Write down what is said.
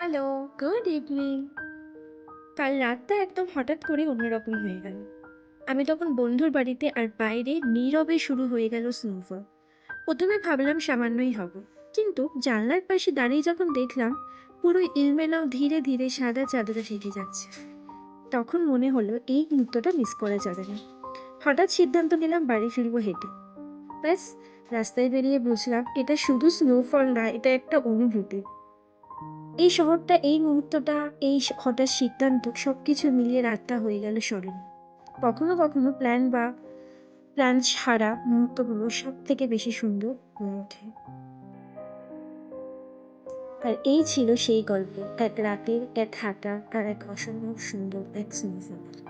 Hello, good evening. কাল রাতটা একদম হঠাৎ করে অন্যরকম হয়ে গেল। আমি তখন বন্ধুর বাড়িতে আর বাইরে নীরবে শুরু হয়ে গেল স্নোফল। প্রথমে ভাবলাম সামান্যই হবে, কিন্তু জানলার পাশে দাঁড়িয়ে যখন দেখলাম পুরো ইলমেনাও ধীরে ধীরে সাদা চাদরে ঢেকে যাচ্ছে, তখন মনে হলো এই মুহূর্তটা মিস করা যাবে না। হঠাৎ সিদ্ধান্ত নিলাম বাড়ি ফিরবো হেঁটে। ব্যাস, রাস্তায় বেরিয়ে বুঝলাম এটা শুধু স্নোফল না, এটা একটা অনুভূতি। এই শহরটা, এই মুহূর্তটা, হঠাৎ সিদ্ধান্ত সবকিছু মিলিয়ে রাতটা হয়ে গেল স্মরণ। কখনো কখনো প্ল্যান ছাড়া মুহূর্তগুলো সব থেকে বেশি সুন্দর হয়ে ওঠে। আর এই ছিল সেই গল্প, এক রাতের এক হাঁটা আর এক অসম্ভব সুন্দর এক স্নিগ্ধতা।